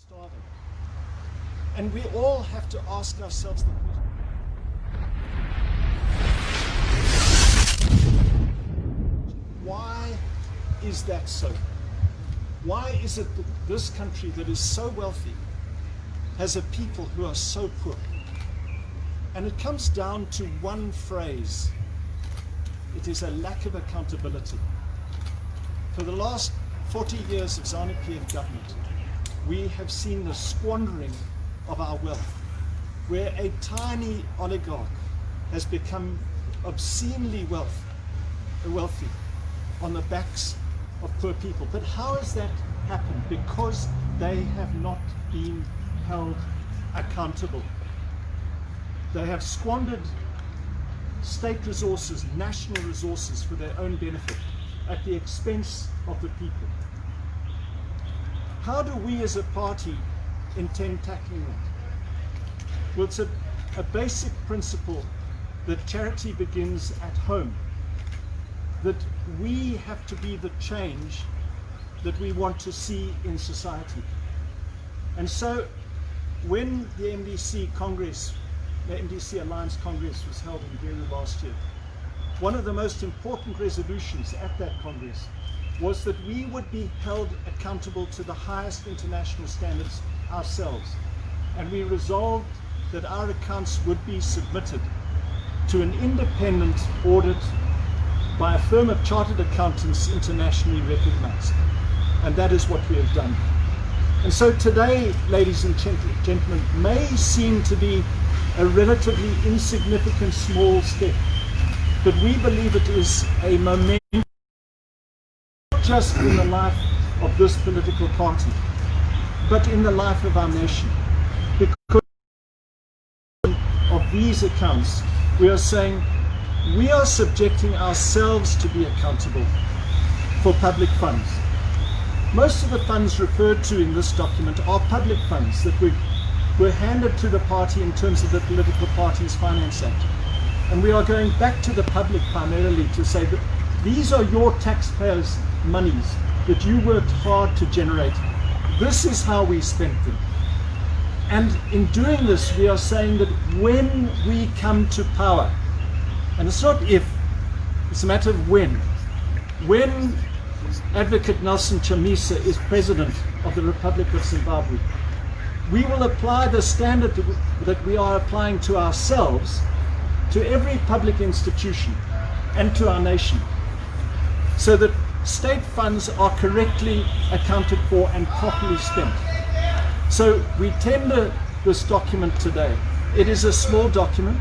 starving. And we all have to ask ourselves the question, why is that so? Why is it that this country that is so wealthy has a people who are so poor? And it comes down to one phrase. It is a lack of accountability. For the last 40 years of ZANU-PF government, we have seen the squandering of our wealth, where a tiny oligarch has become obscenely wealthy on the backs of poor people. But how has that happened? Because they have not been held accountable. They have squandered state resources, national resources for their own benefit at the expense of the people. How do we as a party intend tackling that? Well, it's a basic principle that charity begins at home, that we have to be the change that we want to see in society. And so when the MDC Congress, the MDC Alliance Congress was held in Gary last year, one of the most important resolutions at that Congress was that we would be held accountable to the highest international standards ourselves. And we resolved that our accounts would be submitted to an independent audit by a firm of chartered accountants internationally recognized. And that is what we have done. And so today, ladies and gentlemen, may seem to be a relatively insignificant small step, but we believe it is a momentum, not just in the life of this political party, but in the life of our nation. Because of these accounts, we are saying we are subjecting ourselves to be accountable for public funds. Most of the funds referred to in this document are public funds that were handed to the party in terms of the Political Parties Finance Act. And we are going back to the public primarily to say that these are your taxpayers' monies that you worked hard to generate. This is how we spent them. And in doing this, we are saying that when we come to power, and it's not if, it's a matter of when Advocate Nelson Chamisa is President of the Republic of Zimbabwe, we will apply the standard that we are applying to ourselves, to every public institution and to our nation, so that state funds are correctly accounted for and properly spent. So we tender this document today. It is a small document.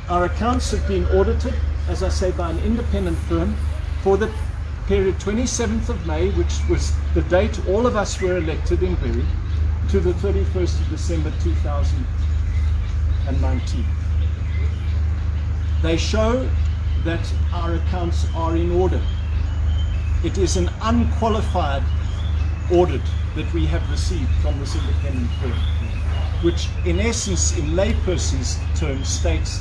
Our accounts have been audited, as I say, by an independent firm for the period 27th of May, which was the date all of us were elected in Bury, to the 31st of December 2019. They show that our accounts are in order. It is an unqualified audit that we have received from this independent firm, which in essence, in layperson's terms, states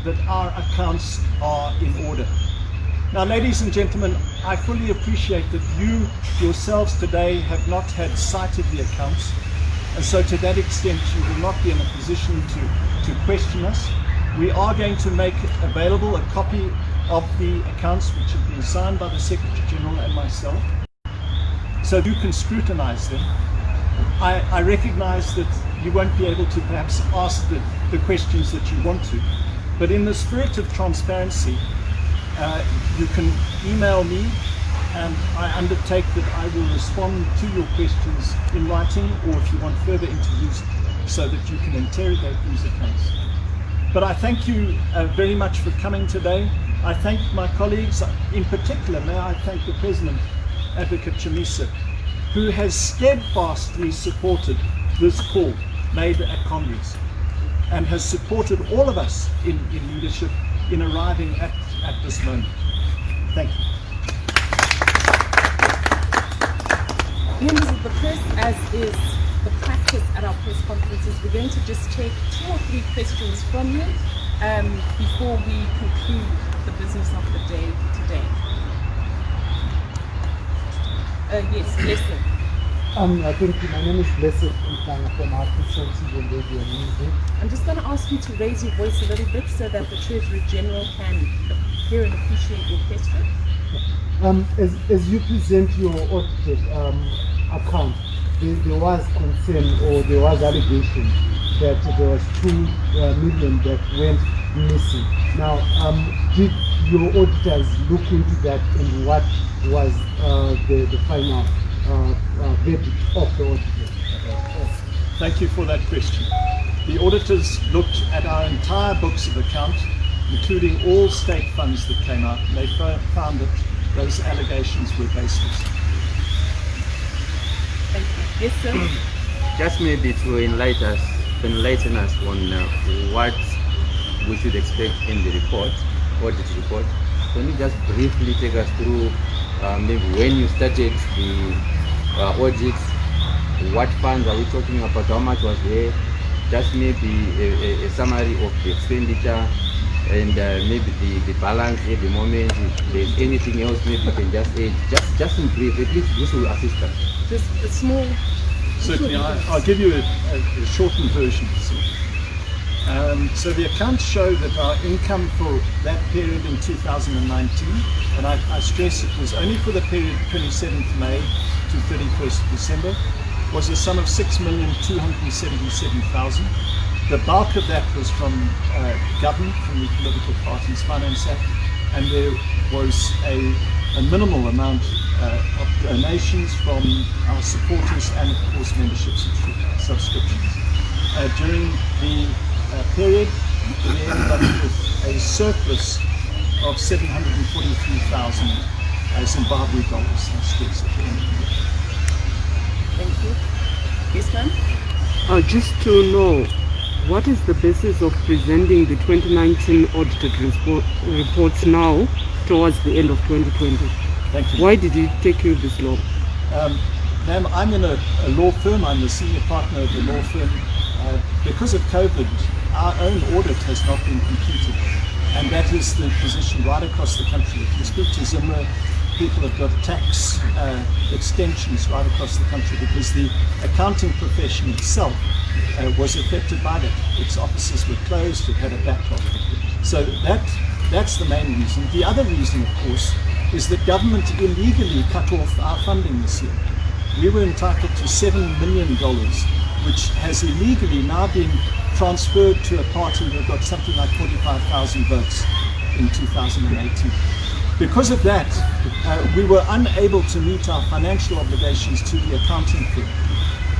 that our accounts are in order. Now, ladies and gentlemen, I fully appreciate that you yourselves today have not had sight of the accounts, and so to that extent you will not be in a position to question us. We are going to make available a copy of the accounts which have been signed by the Secretary General and myself, so you can scrutinize them. I recognize that you won't be able to perhaps ask the questions that you want to, but in the spirit of transparency, you can email me, and I undertake that I will respond to your questions in writing, or if you want further interviews, so that you can interrogate these accounts. But I thank you very much for coming today. I thank my colleagues. In particular, may I thank the President, Advocate Chamisa, who has steadfastly supported this call made at Congress and has supported all of us in leadership in arriving at this moment. Thank you. Members of the press, as is the practice at our press conferences, we're going to just take 2 or 3 questions from you before we conclude the business of the day today. Yes, Leslie. Thank you. My name is Blessed Mtanga from our consultancy and radio and music. I'm just going to ask you to raise your voice a little bit so that the Treasury General can hear and appreciate your question. As you present your audited account, there was concern or there was allegation that there was 2 million that went missing. Now, did your auditors look into that, and what was the final verdict of the auditors? Thank you for that question. The auditors looked at our entire books of account, including all state funds that came out, and they found that those allegations were baseless. Thank you. Yes, sir. Just maybe to enlighten us on what we should expect in the report, audit report. Can you just briefly take us through maybe when you started the audit, what funds are we talking about, how much was there, just maybe a summary of the expenditure, and maybe the balance at the moment. If there's anything else, maybe you can just add, just in brief, at least this will assist us. Just a small... Certainly, I'll give you a shortened version. So the accounts show that our income for that period in 2019, and I stress it was only for the period 27th May to 31st December, was a sum of 6,277,000. The bulk of that was from government, from the Political Parties Finance Act, and there was a minimal amount of donations from our supporters and, of course, membership subscriptions. During the period, we ended up with a surplus of 743,000 Zimbabwe dollars. Thank you. Yes, ma'am? Just to know, what is the basis of presenting the 2019 audited reports now towards the end of 2020? Thank you. Why did it take you this long? Ma'am, I'm in a law firm. I'm the senior partner of the law firm. Because of COVID, our own audit has not been completed. And that is the position right across the country. If you speak to Zimmer, people have got tax extensions right across the country because the accounting profession itself was affected by that. Its offices were closed, it had a backlog. So that's the main reason. The other reason, of course, is that government illegally cut off our funding this year. We were entitled to $7 million, which has illegally now been transferred to a party that got something like 45,000 votes in 2018. Because of that, we were unable to meet our financial obligations to the accounting firm.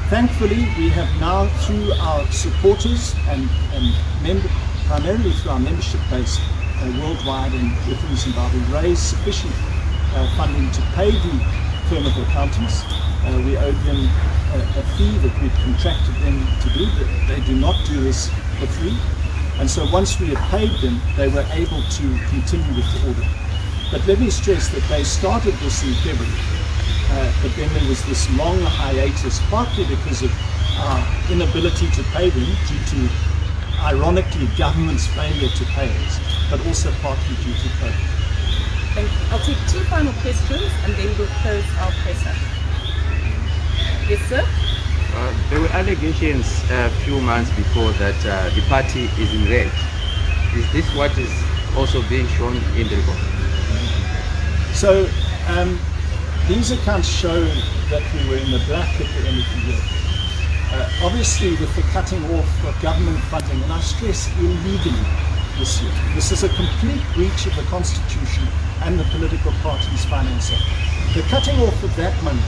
Thankfully, we have now, through our supporters and primarily through our membership base worldwide and within Zimbabwe, raised sufficient funding to pay the firm of accountants. We owed them a fee that we'd contracted them to do, but they do not do this for free. And so once we had paid them, they were able to continue with the audit. But let me stress that they started this in February, but then there was this long hiatus, partly because of our inability to pay them due to, ironically, government's failure to pay us, but also partly due to COVID. Thank you. I'll take 2 final questions and then we'll close our presser. Yes, sir? There were allegations a few months before that the party is in red. Is this what is also being shown in the report? So these accounts show that we were in the black at the end of the year. Obviously, with the cutting off of government funding, and I stress illegally this year, this is a complete breach of the Constitution and the Political Parties Finance Act. The cutting off of that money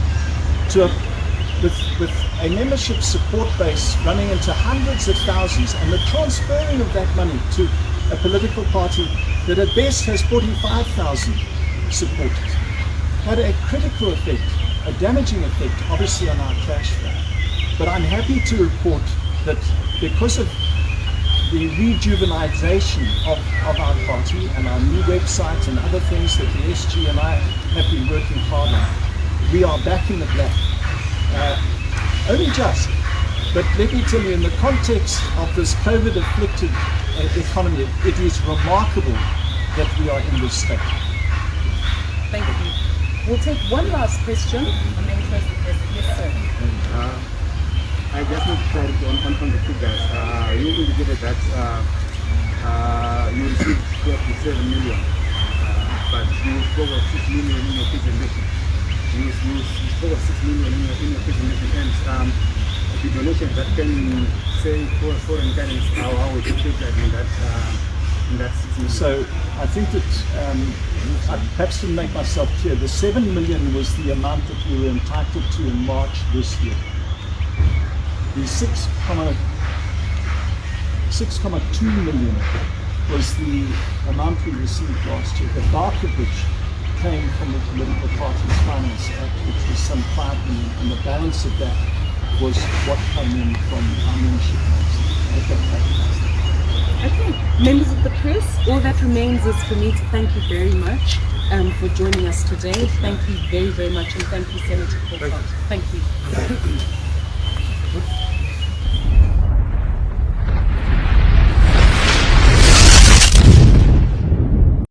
with a membership support base running into hundreds of thousands, and the transferring of that money to a political party that at best has 45,000 supporters, had a critical effect, a damaging effect, obviously, on our cash flow. But I'm happy to report that because of the rejuvenization of our party and our new website and other things that the SG and I have been working hard on, we are back in the black. Only just, but let me tell you, in the context of this COVID-afflicted economy, it is remarkable that we are in this state. Thank you. We'll take one last question and then close the presser. Yes, sir. I just need clarity on the figures. You indicated that you received 27 million, but you spoke of 6 million in your presentation. You spoke of 6 million in your presentation, and the donations that can say for foreign currency, how would you take that in that 6 million? So I think that I perhaps didn't make myself clear. The 7 million was the amount that we were entitled to in March this year. The 6.2 million was the amount we received last year, the bulk of which came from the Political Parties Finance Act, which was some 5 million, and the balance of that was what came in from our membership rates. Okay, members of the press, all that remains is for me to thank you very much for joining us today. Thank you very, very much, and thank you, Senator Colcott. Thank you.